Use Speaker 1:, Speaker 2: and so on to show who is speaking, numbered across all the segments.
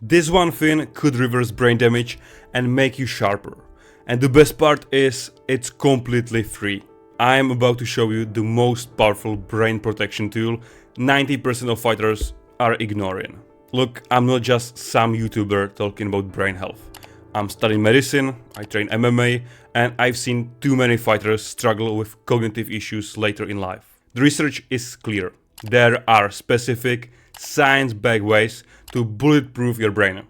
Speaker 1: This one thing could reverse brain damage and make you sharper. And the best part is, it's completely free. I am about to show you the most powerful brain protection tool 90% of fighters are ignoring. Look, I'm not just some YouTuber talking about brain health. I'm studying medicine, I train MMA, and I've seen too many fighters struggle with cognitive issues later in life. The research is clear. There are specific, science-backed ways to bulletproof your brain.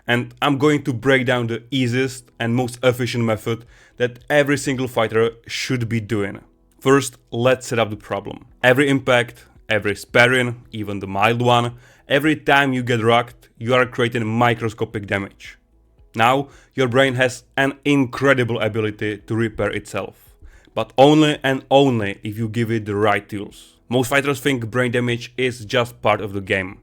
Speaker 1: And I'm going to break down the easiest and most efficient method that every single fighter should be doing. First, let's set up the problem. Every impact, every sparring, even the mild one, every time you get rocked, you are creating microscopic damage. Now, your brain has an incredible ability to repair itself, but only and only if you give it the right tools. Most fighters think brain damage is just part of the game,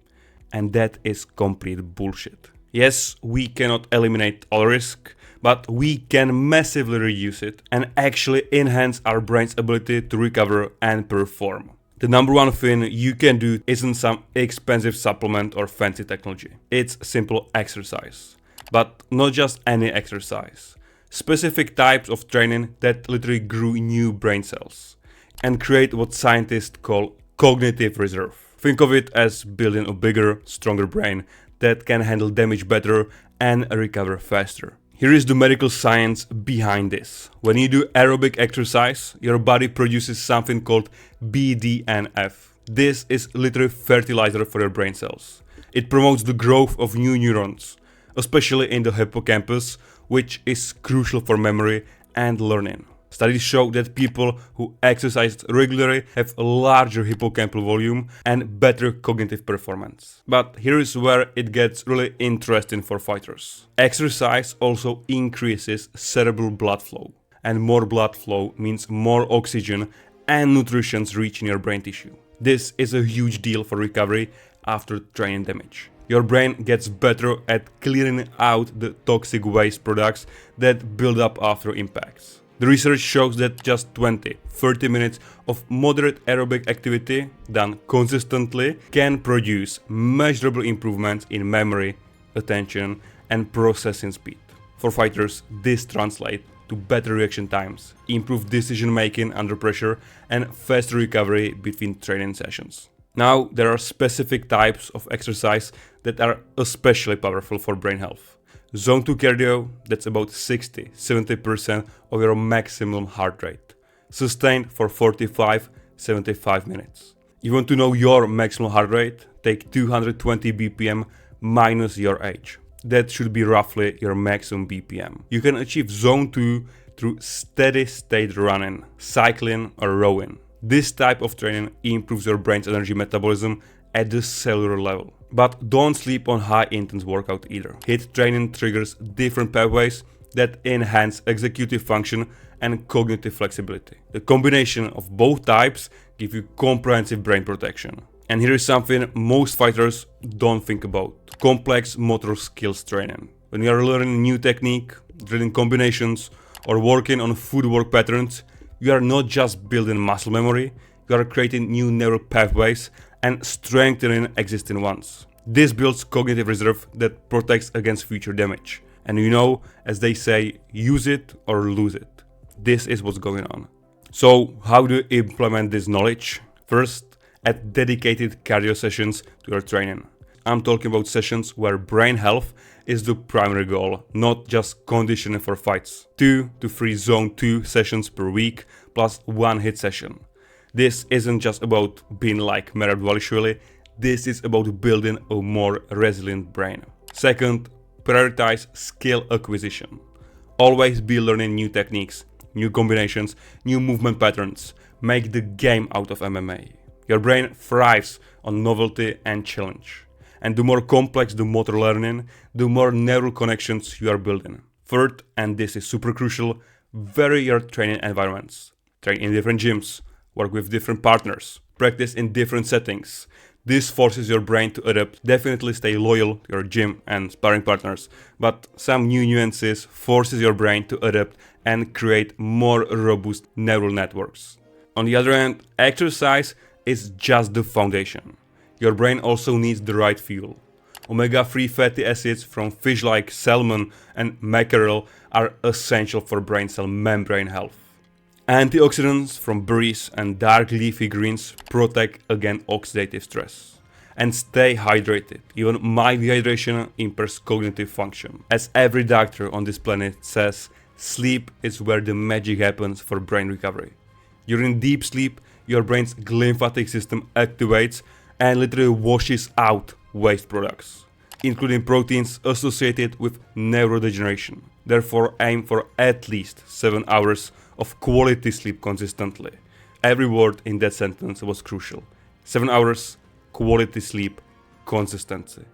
Speaker 1: and that is complete bullshit. Yes, we cannot eliminate all risk, but we can massively reduce it and actually enhance our brain's ability to recover and perform. The number one thing you can do isn't some expensive supplement or fancy technology. It's simple exercise. But not just any exercise. Specific types of training that literally grew new brain cells and create what scientists call cognitive reserve. Think of it as building a bigger, stronger brain that can handle damage better and recover faster. Here is the medical science behind this. When you do aerobic exercise, your body produces something called BDNF. This is literally fertilizer for your brain cells. It promotes the growth of new neurons, especially in the hippocampus, which is crucial for memory and learning. Studies show that people who exercise regularly have a larger hippocampal volume and better cognitive performance. But here is where it gets really interesting for fighters. Exercise also increases cerebral blood flow, and more blood flow means more oxygen and nutrition reaching your brain tissue. This is a huge deal for recovery after training damage. Your brain gets better at clearing out the toxic waste products that build up after impacts. The research shows that just 20-30 minutes of moderate aerobic activity done consistently can produce measurable improvements in memory, attention, and processing speed. For fighters, this translates to better reaction times, improved decision making under pressure, and faster recovery between training sessions. Now, there are specific types of exercise that are especially powerful for brain health. Zone 2 cardio, that's about 60-70% of your maximum heart rate, sustained for 45-75 minutes. You want to know your maximum heart rate? Take 220 BPM minus your age. That should be roughly your maximum BPM. You can achieve Zone 2 through steady state running, cycling, or rowing. This type of training improves your brain's energy metabolism at the cellular level. But don't sleep on high intense workout either. HIIT training triggers different pathways that enhance executive function and cognitive flexibility. The combination of both types give you comprehensive brain protection. And here is something most fighters don't think about: complex motor skills training. When you are learning a new technique, drilling combinations, or working on footwork patterns, you are not just building muscle memory, you are creating new neural pathways and strengthening existing ones. This builds cognitive reserve that protects against future damage. And you know, as they say, use it or lose it. This is what's going on. So how do you implement this knowledge? First, add dedicated cardio sessions to your training. I'm talking about sessions where brain health is the primary goal, not just conditioning for fights. 2 to 3 Zone 2 sessions per week plus 1 HIIT session. This isn't just about being like Merab Dvalishvili, this is about building a more resilient brain. Second, prioritize skill acquisition. Always be learning new techniques, new combinations, new movement patterns. Make the game out of MMA. Your brain thrives on novelty and challenge. And the more complex the motor learning, the more neural connections you are building. Third, and this is super crucial, vary your training environments. Train in different gyms, work with different partners, practice in different settings. This forces your brain to adapt. Definitely stay loyal to your gym and sparring partners, but some new nuances forces your brain to adapt and create more robust neural networks. On the other hand, exercise is just the foundation. Your brain also needs the right fuel. Omega-3 fatty acids from fish like salmon and mackerel are essential for brain cell membrane health. Antioxidants from berries and dark leafy greens protect against oxidative stress. And stay hydrated. Even mild dehydration impairs cognitive function. As every doctor on this planet says, sleep is where the magic happens for brain recovery. During deep sleep, your brain's glymphatic system activates and literally washes out waste products, including proteins associated with neurodegeneration. Therefore, aim for at least 7 hours of quality sleep consistently. Every word in that sentence was crucial. 7 hours, quality sleep, consistency.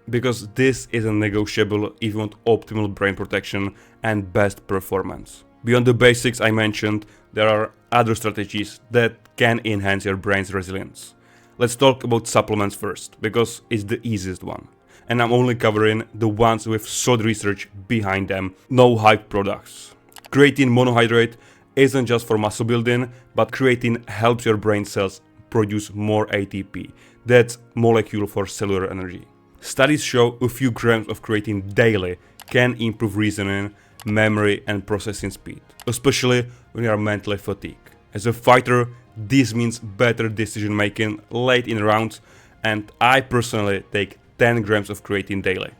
Speaker 1: Because this isn't negotiable if you want optimal brain protection and best performance. Beyond the basics I mentioned, there are other strategies that can enhance your brain's resilience. Let's talk about supplements first, because it's the easiest one. And I'm only covering the ones with solid research behind them, no hype products. Creatine monohydrate isn't just for muscle building, but creatine helps your brain cells produce more ATP, that's molecule for cellular energy. Studies show a few grams of creatine daily can improve reasoning, memory and processing speed, especially when you are mentally fatigued. As a fighter, this means better decision making late in rounds, and I personally take 10 grams of creatine daily.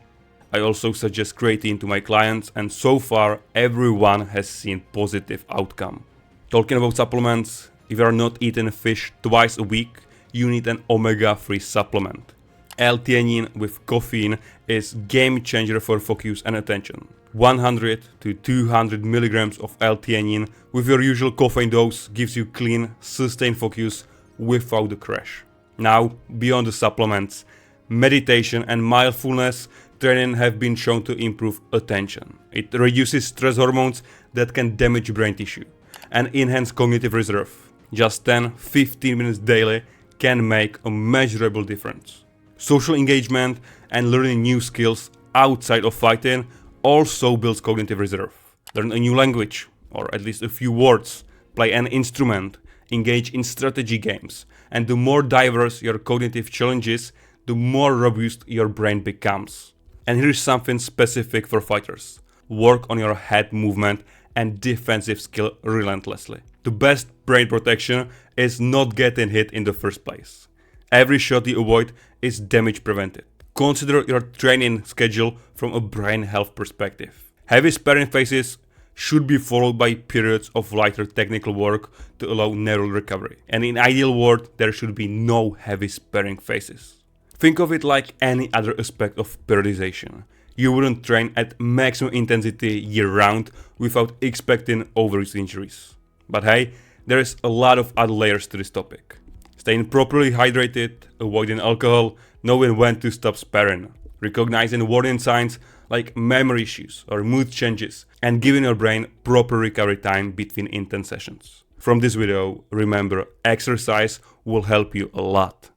Speaker 1: I also suggest creatine to my clients, and so far everyone has seen positive outcome. Talking about supplements, if you are not eating fish twice a week, you need an omega-3 supplement. L-theanine with caffeine is game changer for focus and attention. 100 to 200 milligrams of L-theanine with your usual caffeine dose gives you clean, sustained focus without the crash. Now, beyond the supplements, meditation and mindfulness training have been shown to improve attention. It reduces stress hormones that can damage brain tissue and enhance cognitive reserve. Just 10-15 minutes daily can make a measurable difference. Social engagement and learning new skills outside of fighting also builds cognitive reserve. Learn a new language, or at least a few words, play an instrument, engage in strategy games, and the more diverse your cognitive challenges, the more robust your brain becomes. And here's something specific for fighters. Work on your head movement and defensive skill relentlessly. The best brain protection is not getting hit in the first place. Every shot you avoid is damage prevented. Consider your training schedule from a brain health perspective. Heavy sparring phases should be followed by periods of lighter technical work to allow neural recovery. And in ideal world, there should be no heavy sparring phases. Think of it like any other aspect of periodization. You wouldn't train at maximum intensity year-round without expecting overuse injuries. But hey, there is a lot of other layers to this topic. Staying properly hydrated, avoiding alcohol, knowing when to stop sparring, recognizing warning signs like memory issues or mood changes, and giving your brain proper recovery time between intense sessions. From this video, remember, exercise will help you a lot.